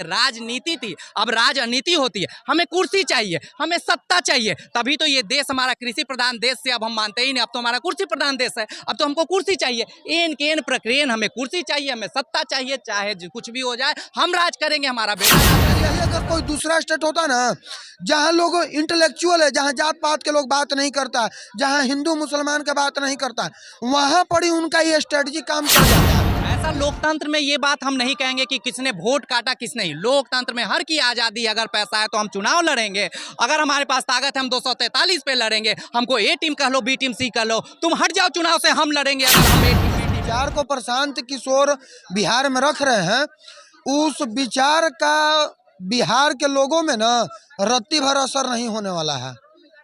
राजनीति थी, अब राजनीति होती है। हमें कुर्सी चाहिए, हमें सत्ता चाहिए, तभी तो ये देश हमारा कृषि प्रधान देश से अब हम मानते ही नहीं, अब तो हमारा कुर्सी प्रधान देश है। अब तो हमको कुर्सी चाहिए, एन के एन प्रक्रिया, हमें कुर्सी चाहिए, हमें सत्ता चाहिए, चाहे कुछ भी हो जाए हम राज करेंगे, हमारा बेटा। यही अगर कोई दूसरा स्टेट होता ना, जहाँ लोग इंटेलेक्चुअल है, जहाँ जात पात के लोग बात नहीं करता, जहाँ हिंदू मुसलमान का बात नहीं करता, वहाँ पर ही उनका ये स्ट्रेटजी काम कर जाता है। ऐसा लोकतंत्र में ये बात हम नहीं कहेंगे कि किसने वोट काटा किस नहीं। लोकतंत्र में हर की आज़ादी, अगर पैसा है तो हम चुनाव लड़ेंगे, अगर हमारे पास ताकत है हम 243 पे लड़ेंगे। हमको ए टीम कह लो, बी टीम सी कह लो, तुम हट जाओ चुनाव से, हम लड़ेंगे। अगर हम ए टीम बी टीम विचार को प्रशांत किशोर बिहार में रख रहे हैं, उस विचार का बिहार के लोगों में ना रत्ती भर असर नहीं होने वाला है।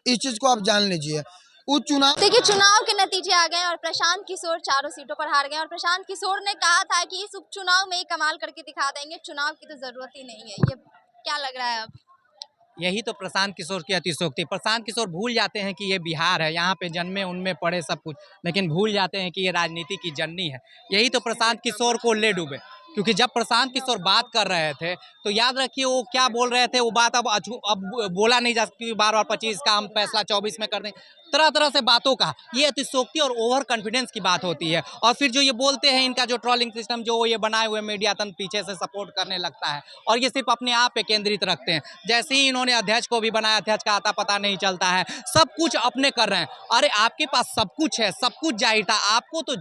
इस चीज को आप जान लीजिए। उस चुनाव देखिए, चुनाव के नतीजे आ गए और प्रशांत किशोर चारों सीटों पर हार गए। और प्रशांत किशोर ने कहा था कि इस उपचुनाव में कमाल करके दिखा देंगे, चुनाव की तो जरूरत ही नहीं है। ये क्या लग रहा है अब? यही तो प्रशांत किशोर की अतिशयोक्ति। प्रशांत किशोर भूल जाते हैं कि ये बिहार है, यहाँ पे जन्मे उनमें पढ़े सब कुछ, लेकिन भूल जाते हैं कि ये राजनीति की जननी है। यही तो प्रशांत किशोर को ले डूबे, क्योंकि जब प्रशांत किशोर बात कर रहे थे तो याद रखिए वो क्या बोल रहे थे, वो बात अब बोला नहीं जा सकती। बार बार 25 का हम फैसला 24 में कर दें, तरह तरह से बातों का, ये अतिशयोक्ति और ओवर कॉन्फिडेंस की बात होती है। और फिर जो ये बोलते हैं, इनका जो ट्रोलिंग सिस्टम जो ये बनाए हुए मीडिया तंत्र पीछे से सपोर्ट करने लगता है, और ये सिर्फ अपने आप पे केंद्रित रखते हैं। जैसे ही इन्होंने अध्यक्ष को भी बनाया, अध्यक्ष का आता पता नहीं चलता है, सब कुछ अपने कर रहे हैं। अरे आपके पास सब कुछ है, सब कुछ जाहिर था, आपको तो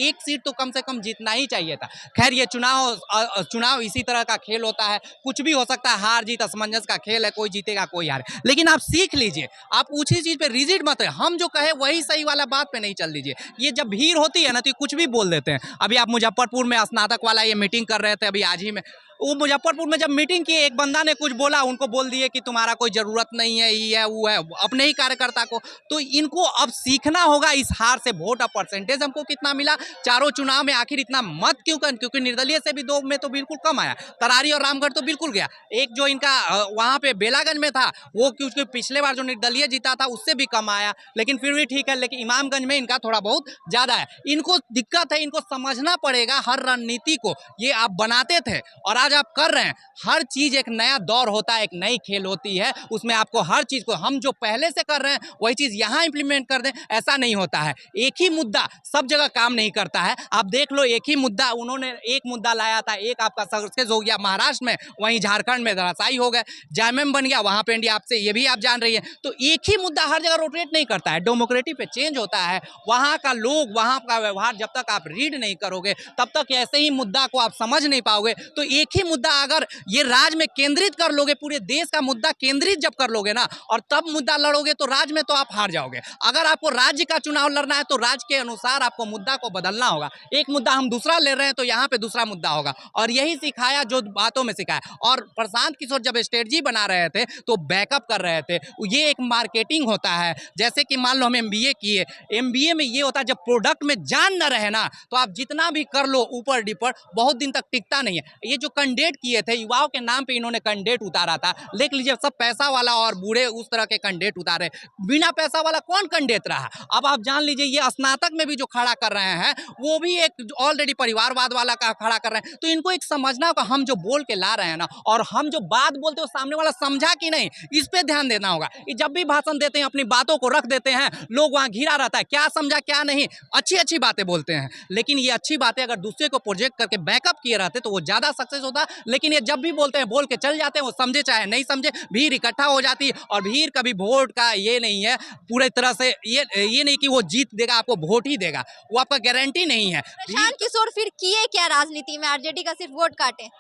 एक सीट तो कम से कम जीतना ही चाहिए था। खैर ये चुनाव इसी तरह का खेल होता है, कुछ भी हो सकता है, हार जीत असमंजस का खेल है, कोई जीतेगा कोई हारे। लेकिन आप सीख लीजिए, आप उसी चीज पे रिजिड मत रहे, हम जो कहे वही सही वाला बात पे नहीं चल दीजिए। ये जब भीड़ होती है ना तो कुछ भी बोल देते हैं। अभी आप मुजफ्फरपुर में स्नातक वाला ये मीटिंग कर रहे थे, अभी आज ही में वो मुजफ्फरपुर में जब मीटिंग की, एक बंदा ने कुछ बोला, उनको बोल दिए कि तुम्हारा कोई जरूरत नहीं है, ये है वो है, अपने ही कार्यकर्ता को। तो इनको अब सीखना होगा इस हार से। वोट अब परसेंटेज हमको कितना मिला चारों चुनाव में, आखिर इतना मत क्यों कर, क्योंकि निर्दलीय से भी 2 में तो बिल्कुल कम आया, तरारी और रामगढ़ तो बिल्कुल गया। एक जो इनका वहाँ पे बेलागंज में था, वो क्योंकि पिछले बार जो निर्दलीय जीता था उससे भी कम आया, लेकिन फिर भी ठीक है। लेकिन इमामगंज में इनका थोड़ा बहुत ज्यादा है। इनको दिक्कत है, इनको समझना पड़ेगा हर रणनीति को। ये आप बनाते थे और आज आप कर रहे हैं। हर चीज एक नया दौर होता है, एक नई खेल होती है, उसमें आपको हर चीज को, हम जो पहले से कर रहे हैं वही चीज यहाँ इंप्लीमेंट कर दें, ऐसा नहीं होता है। एक ही मुद्दा सब जगह काम नहीं करता है। आप देख लो, एक ही मुद्दा उन्होंने एक मुद्दा लाया था, एक आपका सक्सेस हो गया महाराष्ट्र में, वहीं झारखंड में धराशायी हो गए, जामएम बन गया, वहां पे इंडिया आपसे, ये भी आप जान रही है। तो एक ही मुद्दा हर जगह रोटेट नहीं करता है, डेमोक्रेटिक पे चेंज होता है। वहां का लोग, वहां का व्यवहार जब तक आप रीड नहीं करोगे तब तक ऐसे ही मुद्दा को आप समझ नहीं पाओगे। तो एक ही मुद्दा अगर ये राज्य में केंद्रित कर लोगे, पूरे देश का मुद्दा केंद्रित जब कर लोगे ना, और तब मुद्दा लड़ोगे तो राज्य में तो आप हार जाओगे। अगर आपको राज्य का चुनाव लड़ना है तो राज्य के अनुसार आपको मुद्दा को बदलना होगा। एक मुद्दा हम दूसरा ले रहे हैं तो यहाँ पे दूसरा मुद्दा होगा, और यही सिखाया जो बातों में सिखाया। और प्रशांत किशोर जब स्ट्रेटजी बना रहे थे तो बैकअप कर रहे थे। ये एक मार्केटिंग होता है। जैसे कि मान लो हम एमबीए किए, एमबीए में ये होता है जब प्रोडक्ट में जान न रहे ना तो आप जितना भी कर लो ऊपर डिपर, बहुत दिन तक टिकता नहीं है। ये जो कैंडिडेट किए थे, युवाओं के नाम पे इन्होंने कैंडिडेट उतारा था, देख लीजिए सब पैसा वाला और बूढ़े उस तरह के कैंडिडेट उतारे, बिना पैसा वाला कौन कैंडिडेट रहा। अब आप जान लीजिए, ये स्नातक में भी जो खड़ा कर रहे हैं वो भी एक ऑलरेडी परिवारवाद वाला का खड़ा कर रहे हैं। तो इनको एक समझना होगा, हम जो बोल के ला रहे हैं ना, और हम जो बात बोलते हैं सामने वाला समझा कि नहीं, इस पे ध्यान देना होगा। जब भी भाषण देते हैं अपनी बातों को रख देते हैं, लोग वहां घिरा रहता है, क्या समझा क्या नहीं। अच्छी अच्छी बातें बोलते हैं, लेकिन ये अच्छी बातें अगर दूसरे को प्रोजेक्ट करके बैकअप किए रहते तो वो ज्यादा सक्सेस होता। लेकिन ये जब भी बोलते हैं बोल के चल जाते हैं, वो समझे चाहे नहीं समझे, भीड़ इकट्ठा हो जाती है। और भीड़ कभी वोट का ये नहीं है पूरे तरह से, ये नहीं कि वो जीत देगा, आपको वोट ही देगा, वो आपका गारंटी नहीं है। प्रशांत किशोर फिर किए क्या राजनीति में? आरजेडी का सिर्फ वोट काटे।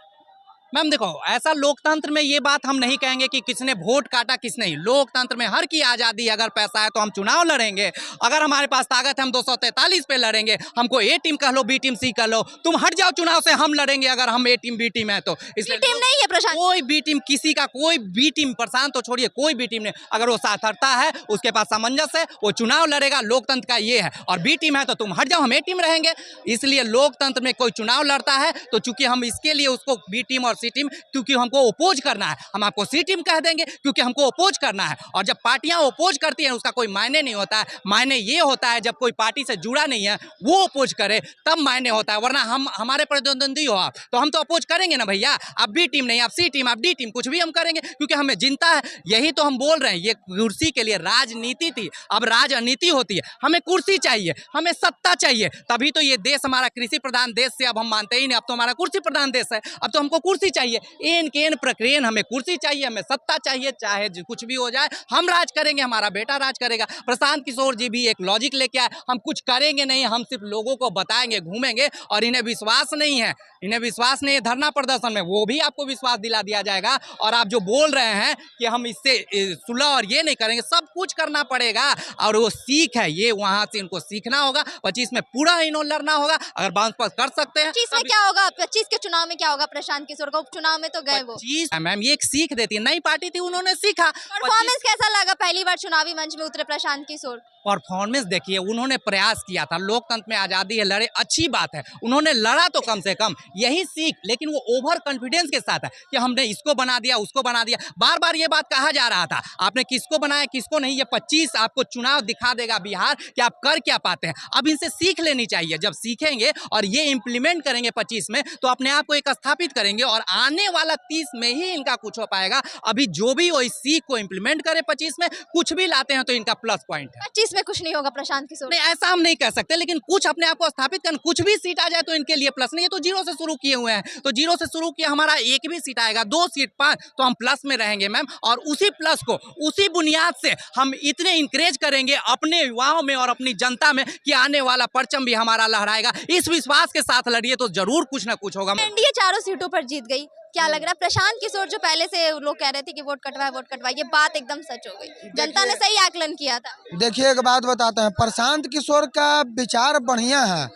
मैम देखो, ऐसा लोकतंत्र में ये बात हम नहीं कहेंगे कि किसने वोट काटा किस नहीं। लोकतंत्र में हर की आज़ादी, अगर पैसा है तो हम चुनाव लड़ेंगे, अगर हमारे पास ताकत है हम 243 पे लड़ेंगे। हमको ए टीम कह लो, बी टीम सी कह लो, तुम हट जाओ चुनाव से, हम लड़ेंगे अगर हम ए टीम बी टीम है तो। इसलिए टीम नहीं है प्रशांत, कोई बी टीम, किसी का कोई बी टीम, प्रशांत तो छोड़िए, कोई बी टीम नहीं। अगर वो सार्थकता है, उसके पास सामंजस्य है, वो चुनाव लड़ेगा। लोकतंत्र का ये है। और बी टीम है तो तुम हट जाओ, हम ए टीम रहेंगे। इसलिए लोकतंत्र में कोई चुनाव लड़ता है तो चूंकि हम इसके लिए उसको बी टीम और सी टीम क्योंकि हमको अपोज करना है, हम आपको सी टीम कह देंगे क्योंकि हमको अपोज करना है। और जब पार्टियां अपोज करती हैं उसका कोई मायने नहीं होता है, मायने ये होता है जब कोई पार्टी से जुड़ा नहीं है वो अपोज करे तब मायने होता है, वरना हम हमारे प्रतिद्वंदी हो आप तो हम तो अपोज करेंगे ना भैया। आप बी टीम नहीं, आप सी टीम, आप डी टीम, कुछ भी हम करेंगे क्योंकि हमें जनता है। यही तो हम बोल रहे हैं, ये कुर्सी के लिए राजनीति थी, अब राजनीति होती है। हमें कुर्सी चाहिए, हमें सत्ता चाहिए, तभी तो ये देश हमारा कृषि प्रधान देश से अब हम मानते ही नहीं, अब तो हमारा कुर्सी प्रधान देश है, अब तो हमको कुर्सी चाहिए। एन के एन प्रक्रिया हमें कुर्सी चाहिए, हमें सत्ता चाहिए, चाहे कुछ भी हो जाए हम राज करेंगे, हमारा बेटा राज करेगा। प्रशांत किशोर जी भी एक लॉजिक लेके आए, हम कुछ करेंगे नहीं, हम सिर्फ लोगों को बताएंगे, घूमेंगे, और इन्हें विश्वास नहीं है, इन्हें विश्वास नहीं है धरना प्रदर्शन में, वो भी आपको विश्वास दिला दिया जाएगा। और आप जो बोल रहे हैं कि हम इससे सुलह और ये नहीं करेंगे, सब कुछ करना पड़ेगा। और वो सीख है, ये वहां से इनको सीखना होगा। 25 में पूरा इन्होंने लड़ना होगा, अगर बाउंस पास कर सकते हैं। 25 में क्या होगा, 25 के चुनाव में क्या होगा? प्रशांत किशोर का उपचुनाव में तो गए वो। 25 मैम ये एक सीख देती है, नई पार्टी थी उन्होंने सीखा। परफॉर्मेंस कैसा लगा? पहली बार चुनावी मंच में उतरे प्रशांत किशोर। परफॉर्मेंस देखिए, उन्होंने प्रयास किया था, लोकतंत्र में आज़ादी है, लड़े, अच्छी बात है, उन्होंने लड़ा तो कम से कम, यही सीख। लेकिन वो ओवर कॉन्फिडेंस के साथ है कि हमने इसको बना दिया, उसको बना दिया, बार बार ये बात कहा जा रहा था, आपने किसको बनाया किसको नहीं। ये 25 आपको चुनाव दिखा देगा बिहार कि आप कर क्या पाते हैं। अब इनसे सीख लेनी चाहिए, जब सीखेंगे और ये इम्प्लीमेंट करेंगे 25 में तो अपने आप को एक स्थापित करेंगे, और आने वाला 30 में ही इनका कुछ हो पाएगा। अभी जो भी वो इस सीख को इम्प्लीमेंट करे 25 में, कुछ भी लाते हैं तो इनका प्लस पॉइंट है। 25 में कुछ नहीं होगा प्रशांत किशोर? नहीं, ऐसा हम नहीं कह सकते, लेकिन कुछ अपने आप को स्थापित करना, कुछ भी सीट आ जाए तो इनके लिए प्लस नहीं है। तो जीरो से शुरू किए हुए हैं, तो जीरो से शुरू किया, हमारा एक भी सीट आएगा, 2 सीट 5 तो हम प्लस में रहेंगे मैम। और उसी प्लस को, उसी बुनियाद से हम इतने इंकरेज करेंगे अपने युवाओं में और अपनी जनता में कि आने वाला परचम भी हमारा लहराएगा। इस विश्वास के साथ लड़िए तो जरूर कुछ ना कुछ होगा। एनडीए 4 सीटों पर जीत गई, क्या लग रहा है? प्रशांत किशोर जो पहले से लोग कह रहे थे कि वोट कटवाए, ये बात एकदम सच हो गई, जनता ने सही आकलन किया था। देखिए एक बात बताते हैं, प्रशांत किशोर का विचार बढ़िया है,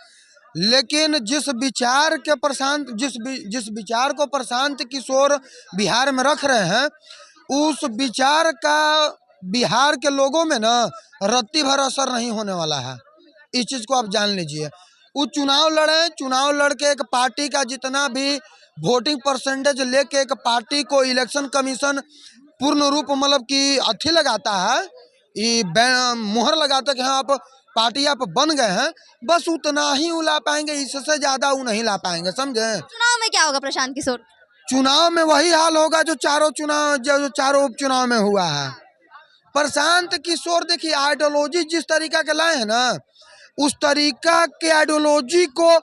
लेकिन जिस विचार को प्रशांत किशोर बिहार में रख रहे हैं, उस विचार का बिहार के लोगों में ना रत्ती भर असर नहीं होने वाला है। इस चीज़ को आप जान लीजिए। वो चुनाव लड़े, चुनाव लड़ के एक पार्टी का जितना भी वोटिंग परसेंटेज लेके एक पार्टी को इलेक्शन कमीशन पूर्ण रूप मतलब कि अथी लगाता है, ये मुहर लगाता है कि हाँ आप पार्टी आप बन गए हैं, बस उतना ही वो ला पाएंगे, इससे ज़्यादा वो नहीं ला पाएंगे, समझे। चुनाव में क्या होगा प्रशांत किशोर? चुनाव में वही हाल होगा जो चारों उपचुनाव में हुआ है। प्रशांत किशोर देखिए आइडियोलॉजी जिस तरीका के लाए हैं ना, उस तरीका के आइडियोलॉजी को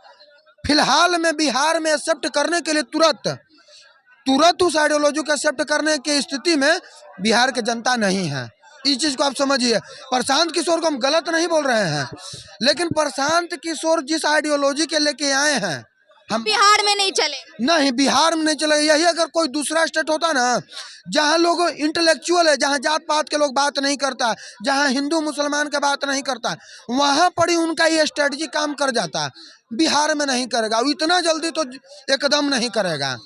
फिलहाल में बिहार में एक्सेप्ट करने के लिए तुरंत उस आइडियोलॉजी को एक्सेप्ट करने की स्थिति में बिहार की जनता नहीं है। इस चीज़ को आप समझिए। प्रशांत किशोर को हम गलत नहीं बोल रहे हैं, लेकिन प्रशांत किशोर जिस आइडियोलॉजी के लेके आए हैं, हम बिहार में नहीं चले। नहीं, बिहार में नहीं चले। यही अगर कोई दूसरा स्टेट होता ना, जहाँ लोग इंटेलेक्चुअल है, जहाँ जात पात के लोग बात नहीं करता, जहाँ हिंदू मुसलमान का बात नहीं करता, वहाँ पर ही उनका ये स्ट्रेटजी काम कर जाता। बिहार में नहीं करेगा, इतना जल्दी तो एकदम नहीं करेगा।